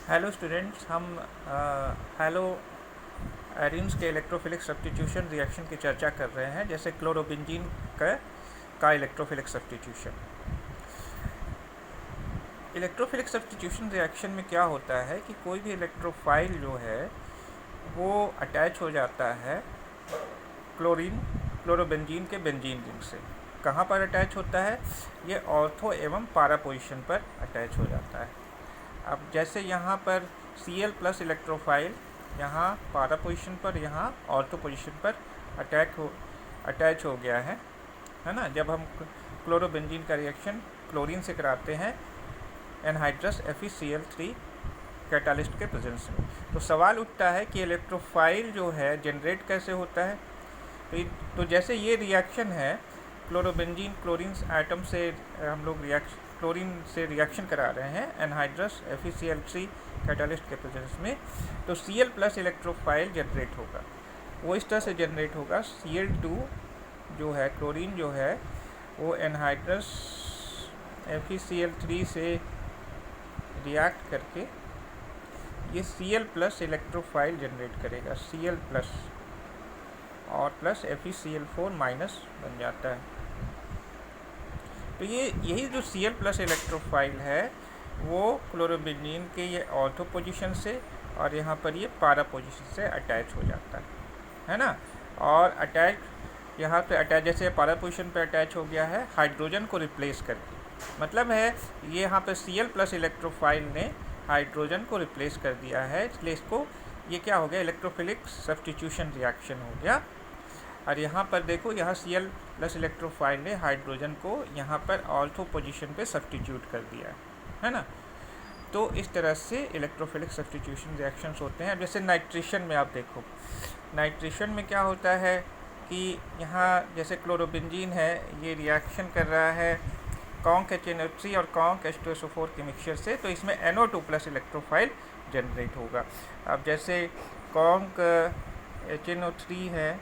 Hello students, हम hello arenes के electrophilic substitution reaction की चर्चा कर रहे हैं, जैसे क्लोरोबेंजीन का electrophilic substitution. Electrophilic substitution reaction में क्या होता है कि कोई भी इलेक्ट्रोफाइल जो है वो अटैच हो जाता है क्लोरोबेंजीन के बेंजीन रिंग से। कहाँ पर अटैच होता है? ये ऑर्थो एवं पारा पोजिशन पर अटैच हो जाता है। अब जैसे यहाँ पर Cl प्लस इलेक्ट्रोफाइल यहाँ पारा पोजिशन पर, यहाँ ऑर्थो पोजिशन पर अटैच हो गया है ना। जब हम क्लोरोबेंजीन का रिएक्शन क्लोरीन से कराते हैं एनहाइड्रस FeCl3 कैटालिस्ट के प्रेजेंस में, तो सवाल उठता है कि इलेक्ट्रोफाइल जो है जनरेट कैसे होता है। तो जैसे ये रिएक्शन है क्लोरोबेंजीन क्लोरीन एटम से, हम लोग क्लोरीन से रिएक्शन करा रहे हैं एनहाइड्रस FeCl3 कैटालिस्ट के प्रेजेंस में, तो Cl प्लस इलेक्ट्रोफाइल जनरेट होगा। वो इस तरह से जनरेट होगा, Cl2 जो है क्लोरीन जो है वो एनहाइड्रस FeCl3 से रिएक्ट करके ये Cl प्लस इलेक्ट्रोफाइल जनरेट करेगा, Cl प्लस और प्लस FeCl4 माइनस बन जाता है। तो ये यही जो Cl प्लस इलेक्ट्रोफाइल है वो क्लोरोबेंजीन के ये ऑर्थो पोजीशन से और यहाँ पर ये पारा पोजीशन से अटैच हो जाता है ना। और अटैच यहाँ पे अटैच, जैसे पारा पोजीशन पे अटैच हो गया है हाइड्रोजन को रिप्लेस करके, मतलब है ये यहाँ पे Cl प्लस इलेक्ट्रोफाइल ने हाइड्रोजन को रिप्लेस कर दिया है, इसलिए इसको ये क्या हो गया, इलेक्ट्रोफिलिक सब्स्टिट्यूशन रिएक्शन हो गया। और यहाँ पर देखो, यहाँ Cl प्लस इलेक्ट्रोफाइल ने हाइड्रोजन को यहाँ पर ऑर्थो पोजीशन पे सब्स्टिट्यूट कर दिया है ना। तो इस तरह से इलेक्ट्रोफिलिक सब्स्टिट्यूशन रिएक्शंस होते हैं। अब जैसे नाइट्रेशन में आप देखो, नाइट्रेशन में क्या होता है कि यहाँ जैसे क्लोरोबेंजीन है, ये रिएक्शन कर रहा है कॉन्क HNO3 और कॉन्क H2SO4 के मिक्सचर से, तो इसमें NO2 प्लस इलेक्ट्रोफाइल जनरेट होगा। अब जैसे कॉन्क HNO3 है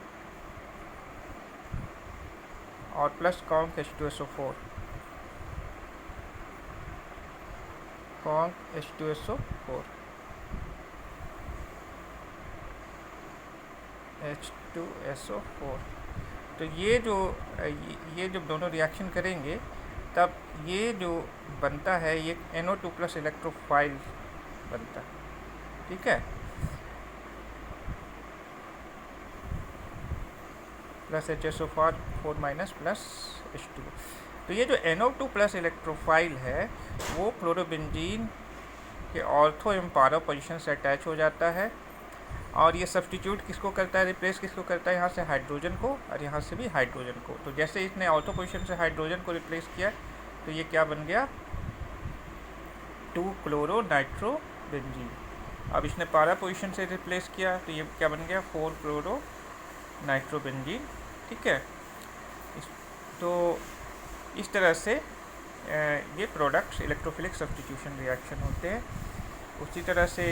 और plus conc H2SO4, conc H2SO4 H2SO4, तो ये जब दोनों रिएक्शन करेंगे तब ये जो बनता है ये NO2 प्लस इलेक्ट्रोफाइल बनता है, ठीक है, plus HSO4 minus plus H2। तो ये जो NO2 प्लस इलेक्ट्रोफाइल है वो क्लोरोबेंजीन के ऑर्थो एवं पारा पोजीशन से अटैच हो जाता है, और ये सब्स्टिट्यूट किसको करता है, रिप्लेस किसको करता है, यहाँ से हाइड्रोजन को और यहाँ से भी हाइड्रोजन को। तो जैसे इसने ऑर्थो पोजीशन से हाइड्रोजन को रिप्लेस किया तो ये क्या बन गया, 2-क्लोरो-नाइट्रोबेंजीन। अब इसने पारा पोजीशन से रिप्लेस किया तो ये क्या बन गया, 4-क्लोरो-नाइट्रोबेंजीन, ठीक है। तो इस तरह से ये प्रोडक्ट्स इलेक्ट्रोफिलिक सब्स्टिट्यूशन रिएक्शन होते हैं। उसी तरह से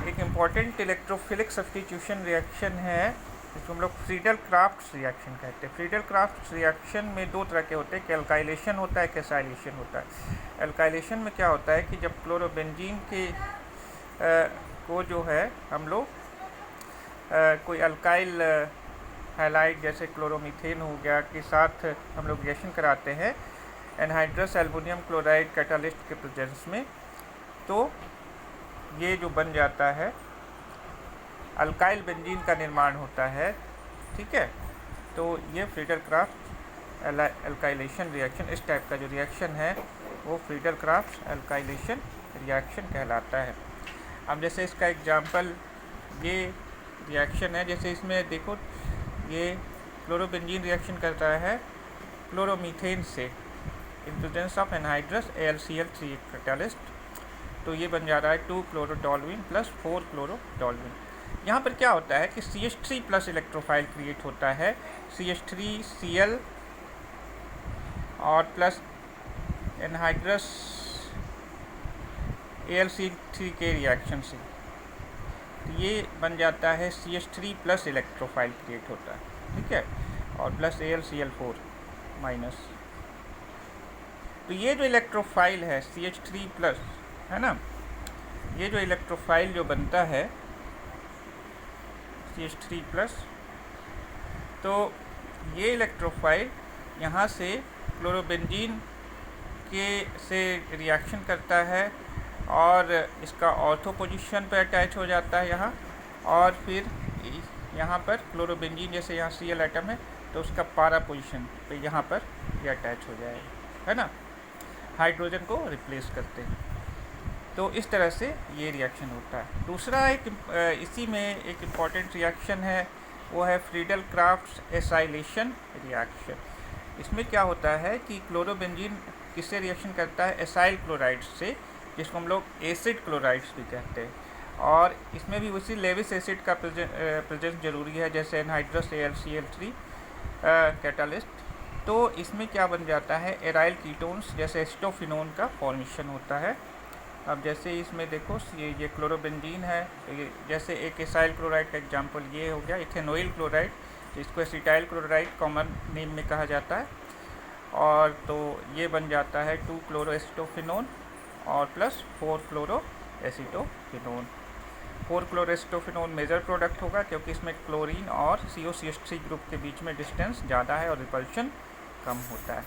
एक इम्पॉर्टेंट इलेक्ट्रोफिलिक सब्स्टिट्यूशन रिएक्शन है जिसको हम लोग फ्रीडल-क्राफ्ट रिएक्शन कहते हैं। फ्रीडल-क्राफ्ट रिएक्शन में दो तरह के होते हैं, एक एल्काइलेशन होता है, एक एसाइलेशन होता है। एल्काइलेशन में क्या होता है कि जब क्लोरोबेंजीन के को जो है हम लोग कोई अल्काइल हैलाइड जैसे क्लोरोमीथेन हो गया के साथ हम लोग रिएक्शन कराते हैं एनहाइड्रस एल्युमिनियम क्लोराइड कैटालिस्ट के प्रेजेंस में, तो ये जो बन जाता है अल्काइल बेंजीन का निर्माण होता है, ठीक है। तो ये फ्रीडल-क्राफ्ट एल्काइलेशन रिएक्शन, इस टाइप का जो रिएक्शन है वो फ्रीडल-क्राफ्ट एल्काइलेशन रिएक्शन कहलाता है। अब जैसे इसका एग्जांपल ये रिएक्शन है, जैसे इसमें देखो ये क्लोरोबेंजीन रिएक्शन करता है क्लोरोमीथेन से in presence of anhydrous AlCl3 catalyst, तो ये बन जा रहा है 2-क्लोरोटॉल्यूइन प्लस 4-क्लोरोटॉल्यूइन। यहाँ पर क्या होता है कि CH3 प्लस इलेक्ट्रोफाइल क्रिएट होता है, CH3Cl और प्लस एनहाइड्रस AlCl3 के रिएक्शन से, तो ये बन जाता है CH3 प्लस इलेक्ट्रोफाइल क्रिएट होता है, ठीक है, और प्लस AlCl4 माइनस। तो ये जो इलेक्ट्रोफाइल है CH3 प्लस है ना, ये जो इलेक्ट्रोफाइल जो बनता है CH3+, तो ये इलेक्ट्रोफाइल यहाँ से क्लोरोबेंजीन के से रिएक्शन करता है और इसका ऑर्थो पोजीशन पर अटैच हो जाता है यहाँ, और फिर यहाँ पर क्लोरोबेंजीन जैसे यहाँ Cl एटम है तो उसका पारा पोजीशन पे यहाँ पर ये अटैच हो जाएगा, है ना, हाइड्रोजन को रिप्लेस करते हैं। तो इस तरह से ये रिएक्शन होता है। दूसरा एक इसी में एक इम्पॉर्टेंट रिएक्शन है, वो है फ्रीडल क्राफ्ट एसाइलेशन रिएक्शन। इसमें क्या होता है कि क्लोरोबेंजीन किससे रिएक्शन करता है? एसाइल क्लोराइड से, जिसको हम लोग एसिड क्लोराइड्स भी कहते हैं। और इसमें भी उसी लेविस एसिड का प्रेजेंस जरूरी है, जैसे एनहाइड्रस AlCl3 कैटालिस्ट। तो इसमें क्या बन जाता है? एराइल कीटोन्स जैसे एस्टोफिनोन का फॉर्मेशन होता है। अब जैसे इसमें देखो ये क्लोरोबेंजीन है, जैसे एक एसाइल क्लोराइड का एग्जांपल ये हो गया इथेनॉइल क्लोराइड, जिसको एसिटाइल क्लोराइड कॉमन नेम में कहा जाता है। और तो ये बन जाता है 2-क्लोरोएस्टोफिनोन और प्लस 4-क्लोरोएसिटोफिनोन। 4-क्लोरोएसिटोफिनोन मेजर प्रोडक्ट होगा क्योंकि इसमें क्लोरीन और COCH3 ग्रुप के बीच में डिस्टेंस ज़्यादा है और रिपल्शन कम होता है।